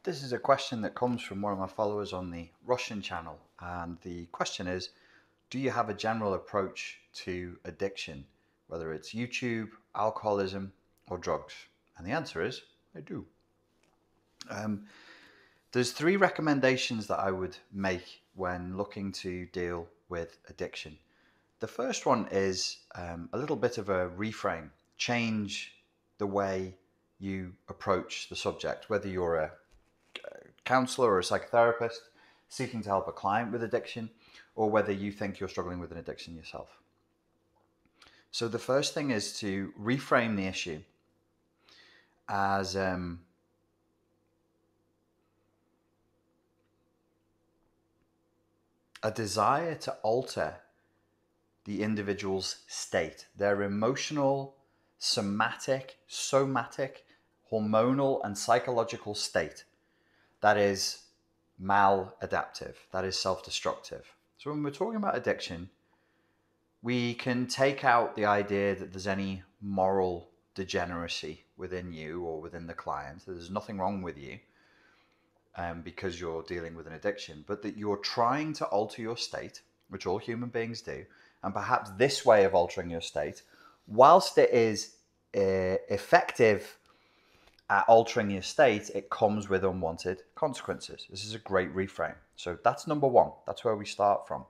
This is a question that comes from one of my followers on the Russian channel, and the question is, do you have a general approach to addiction, whether it's YouTube, alcoholism, or drugs? And the answer is, I do. There's three recommendations that I would make when looking to deal with addiction. The first one is a little bit of a reframe. Change the way you approach the subject, whether you're a counselor or a psychotherapist seeking to help a client with addiction, or whether you think you're struggling with an addiction yourself. So the first thing is to reframe the issue as a desire to alter the individual's state, their emotional, somatic, hormonal, and psychological state that is maladaptive, that is self-destructive. So when we're talking about addiction, we can take out the idea that there's any moral degeneracy within you or within the client. There's nothing wrong with you because you're dealing with an addiction, but that you're trying to alter your state, which all human beings do. And perhaps this way of altering your state, whilst it is effective at altering your state, it comes with unwanted consequences. This is a great reframe. So that's number one. That's where we start from.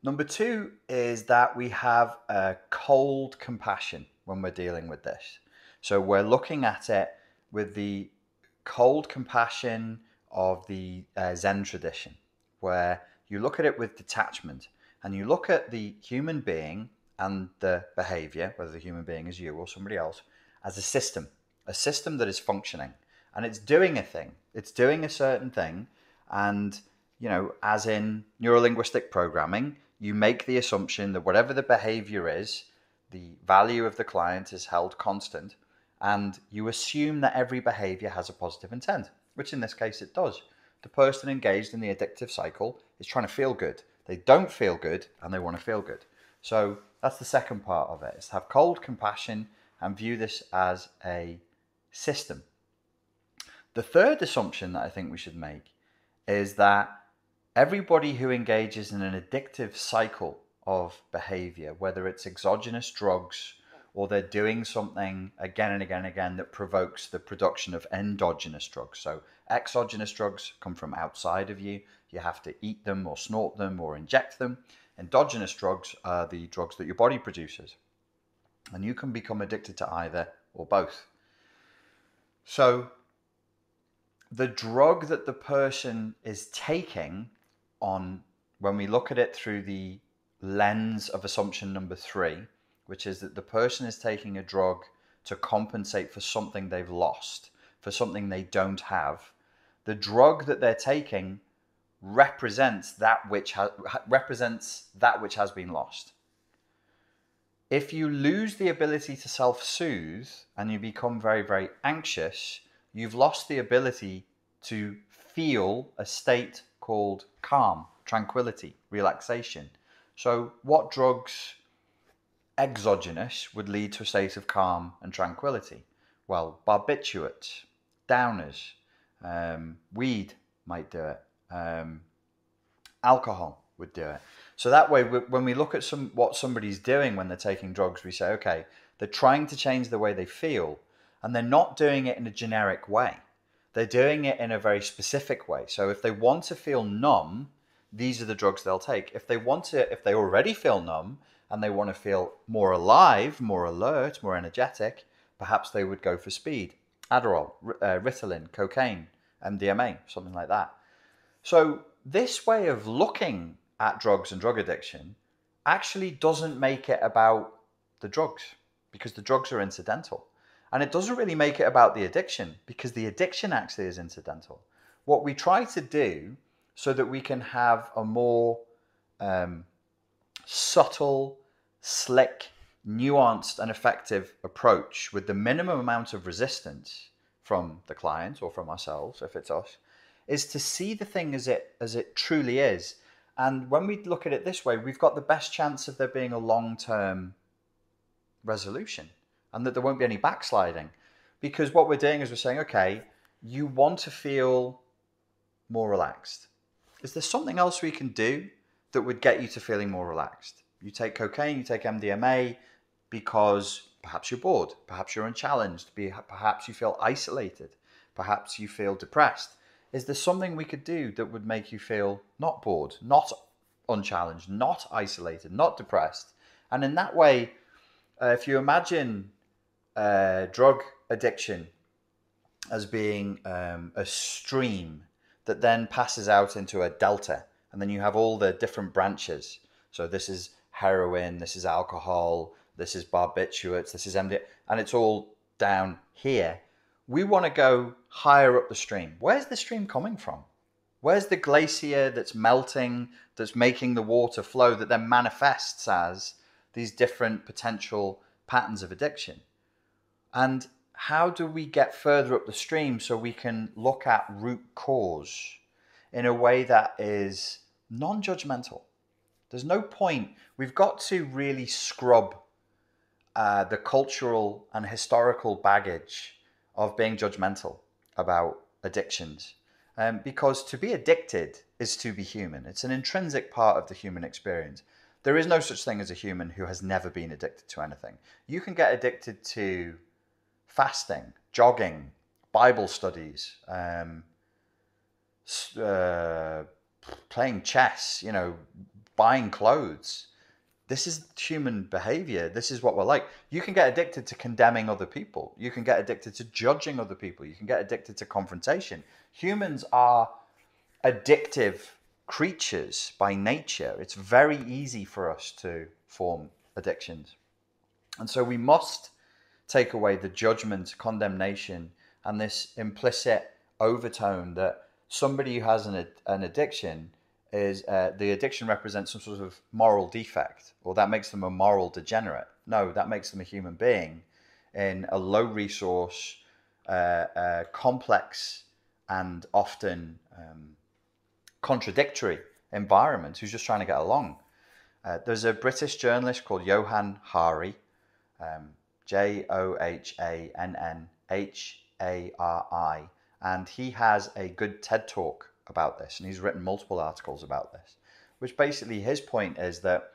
Number two is that we have a cold compassion when we're dealing with this. So we're looking at it with the cold compassion of the Zen tradition, where you look at it with detachment and you look at the human being and the behavior, whether the human being is you or somebody else, as a system that is functioning, and it's doing a thing. It's doing a certain thing. And, you know, as in neurolinguistic programming, you make the assumption that whatever the behavior is, the value of the client is held constant, and you assume that every behavior has a positive intent, which in this case it does. The person engaged in the addictive cycle is trying to feel good. They don't feel good and they want to feel good. So that's the second part of it, is to have cold compassion and view this as a system. The third assumption that I think we should make is that everybody who engages in an addictive cycle of behavior, whether it's exogenous drugs or they're doing something again and again and again that provokes the production of endogenous drugs. So exogenous drugs come from outside of you. You have to eat them or snort them or inject them. Endogenous drugs are the drugs that your body produces. And you can become addicted to either or both. So the drug that the person is taking on, when we look at it through the lens of assumption number 3, which is that the person is taking a drug to compensate for something they've lost, for something they don't have, the drug that they're taking represents that which has been lost. If you lose the ability to self-soothe and you become very, very anxious, you've lost the ability to feel a state called calm, tranquility, relaxation. So what drugs, exogenous, would lead to a state of calm and tranquility? Well, barbiturates, downers, weed might do it, alcohol would do it. So that way, when we look at what somebody's doing when they're taking drugs, we say, okay, they're trying to change the way they feel, and they're not doing it in a generic way. They're doing it in a very specific way. So if they want to feel numb, these are the drugs they'll take. If they already feel numb and they want to feel more alive, more alert, more energetic, perhaps they would go for speed. Adderall, Ritalin, cocaine, MDMA, something like that. So this way of looking at drugs and drug addiction actually doesn't make it about the drugs, because the drugs are incidental. And it doesn't really make it about the addiction, because the addiction actually is incidental. What we try to do so that we can have a more subtle, slick, nuanced and effective approach with the minimum amount of resistance from the client or from ourselves, if it's us, is to see the thing as it truly is. And when we look at it this way, we've got the best chance of there being a long-term resolution and that there won't be any backsliding. Because what we're doing is we're saying, okay, you want to feel more relaxed. Is there something else we can do that would get you to feeling more relaxed? You take cocaine, you take MDMA because perhaps you're bored, perhaps you're unchallenged, perhaps you feel isolated, perhaps you feel depressed. Is there something we could do that would make you feel not bored, not unchallenged, not isolated, not depressed? And in that way, if you imagine drug addiction as being a stream that then passes out into a delta, and then you have all the different branches. So this is heroin, this is alcohol, this is barbiturates, this is MD, and it's all down here. We want to go higher up the stream. Where's the stream coming from? Where's the glacier that's melting, that's making the water flow, that then manifests as these different potential patterns of addiction? And how do we get further up the stream so we can look at root cause in a way that is non-judgmental? There's no point. We've got to really scrub the cultural and historical baggage of being judgmental about addictions. Because to be addicted is to be human. It's an intrinsic part of the human experience. There is no such thing as a human who has never been addicted to anything. You can get addicted to fasting, jogging, Bible studies, playing chess, buying clothes. This is human behavior. This is what we're like. You can get addicted to condemning other people. You can get addicted to judging other people. You can get addicted to confrontation. Humans are addictive creatures by nature. It's very easy for us to form addictions. And so we must take away the judgment, condemnation, and this implicit overtone that somebody who has an addiction is the addiction represents some sort of moral defect, or that makes them a moral degenerate. No, that makes them a human being in a low resource, complex, and often contradictory environment who's just trying to get along. There's a British journalist called Johann Hari, Johannhari, and he has a good TED Talk about this, and he's written multiple articles about this, which basically his point is that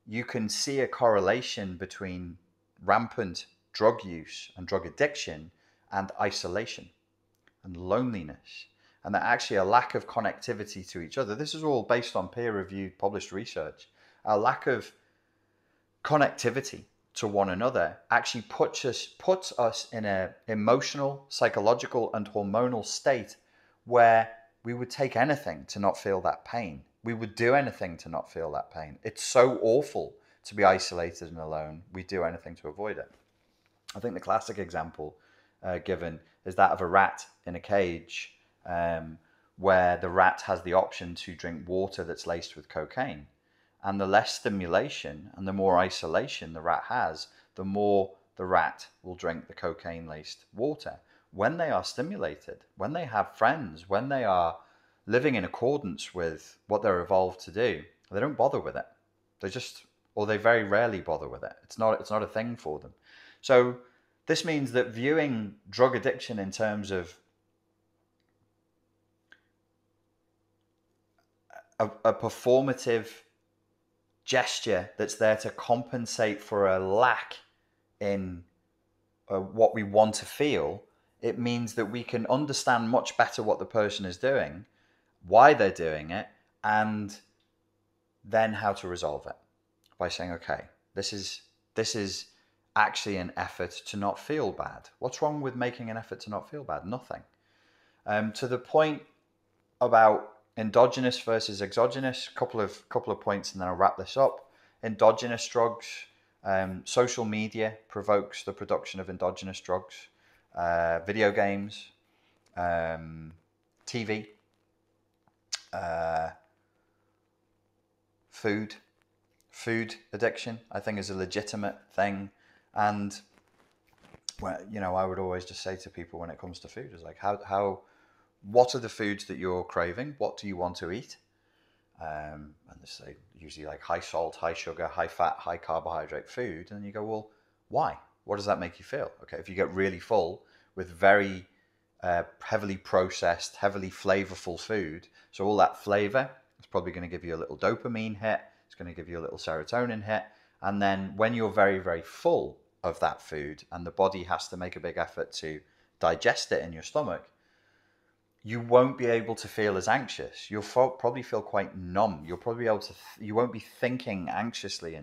you can see a correlation between rampant drug use and drug addiction and isolation and loneliness, and that actually a lack of connectivity to each other. This is all based on peer-reviewed published research. A lack of connectivity to one another actually puts us in an emotional, psychological, and hormonal state where we would take anything to not feel that pain. We would do anything to not feel that pain. It's so awful to be isolated and alone. We do anything to avoid it. I think the classic example given is that of a rat in a cage, where the rat has the option to drink water that's laced with cocaine. And the less stimulation and the more isolation the rat has, the more the rat will drink the cocaine-laced water. When they are stimulated, when they have friends, when they are living in accordance with what they're evolved to do, they don't bother with it. They very rarely bother with it. It's not a thing for them. So this means that viewing drug addiction in terms of a performative gesture that's there to compensate for a lack in what we want to feel, it means that we can understand much better what the person is doing, why they're doing it, and then how to resolve it by saying, okay, this is actually an effort to not feel bad. What's wrong with making an effort to not feel bad? Nothing. To the point about endogenous versus exogenous, couple of points, and then I'll wrap this up. Endogenous drugs, social media provokes the production of endogenous drugs, video games, TV, food addiction, I think, is a legitimate thing. And I would always just say to people when it comes to food is like, what are the foods that you're craving? What do you want to eat? And this is usually like high salt, high sugar, high fat, high carbohydrate food. And you go, well, why? What does that make you feel? Okay, if you get really full with very heavily processed, heavily flavorful food. So all that flavor is probably going to give you a little dopamine hit. It's going to give you a little serotonin hit. And then when you're very, very full of that food and the body has to make a big effort to digest it in your stomach, you won't be able to feel as anxious. You'll probably feel quite numb. You'll probably be able to, you won't be thinking anxiously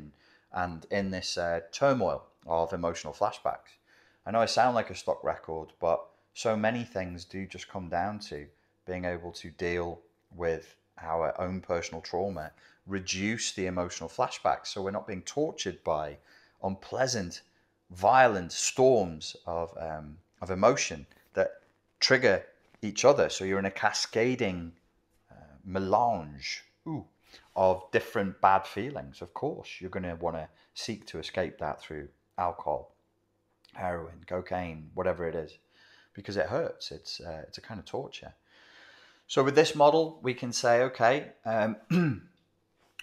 and in this turmoil of emotional flashbacks. I know I sound like a stock record, but so many things do just come down to being able to deal with our own personal trauma, reduce the emotional flashbacks so we're not being tortured by unpleasant, violent storms of emotion that trigger each other. So you're in a cascading melange of different bad feelings. Of course, you're going to want to seek to escape that through alcohol, heroin, cocaine, whatever it is, because it hurts. It's a kind of torture. So with this model, we can say, okay,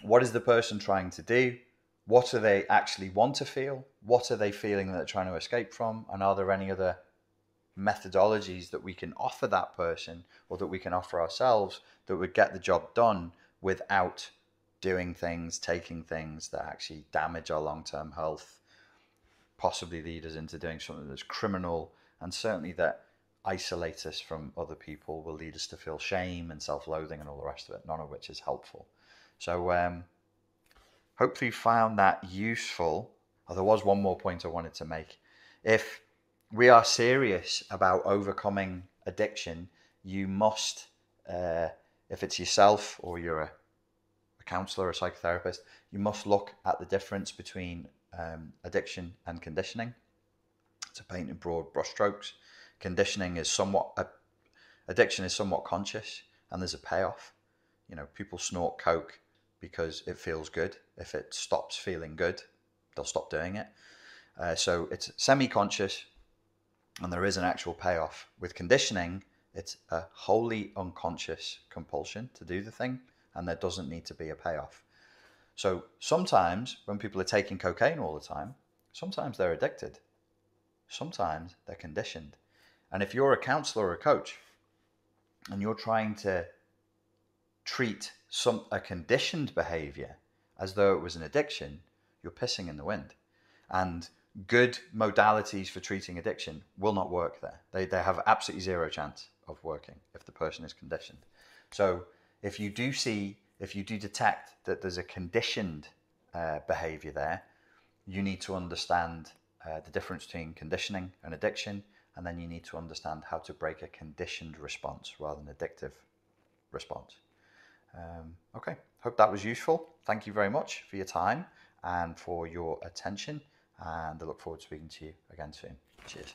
what is the person trying to do? What do they actually want to feel? What are they feeling that they're trying to escape from? And are there any other methodologies that we can offer that person or that we can offer ourselves that would get the job done without doing things, taking things that actually damage our long-term health, possibly lead us into doing something that's criminal, and certainly that isolates us from other people, will lead us to feel shame and self-loathing and all the rest of it, none of which is helpful. So hopefully you found that useful. Oh, there was one more point I wanted to make. If we are serious about overcoming addiction, you must, if it's yourself or you're a counselor or a psychotherapist, you must look at the difference between addiction and conditioning. To paint in broad brushstrokes, conditioning is addiction is somewhat conscious, and there's a payoff. You know, people snort coke because it feels good. If it stops feeling good, they'll stop doing it. So it's semi-conscious, and there is an actual payoff. With conditioning, it's a wholly unconscious compulsion to do the thing, and there doesn't need to be a payoff. So sometimes when people are taking cocaine all the time, sometimes they're addicted. Sometimes they're conditioned. And if you're a counselor or a coach and you're trying to treat a conditioned behavior as though it was an addiction, you're pissing in the wind. And good modalities for treating addiction will not work there. They have absolutely zero chance of working if the person is conditioned. So if you do detect that there's a conditioned behavior there, you need to understand the difference between conditioning and addiction, and then you need to understand how to break a conditioned response rather than addictive response. Okay, hope that was useful. Thank you very much for your time and for your attention, and I look forward to speaking to you again soon. Cheers.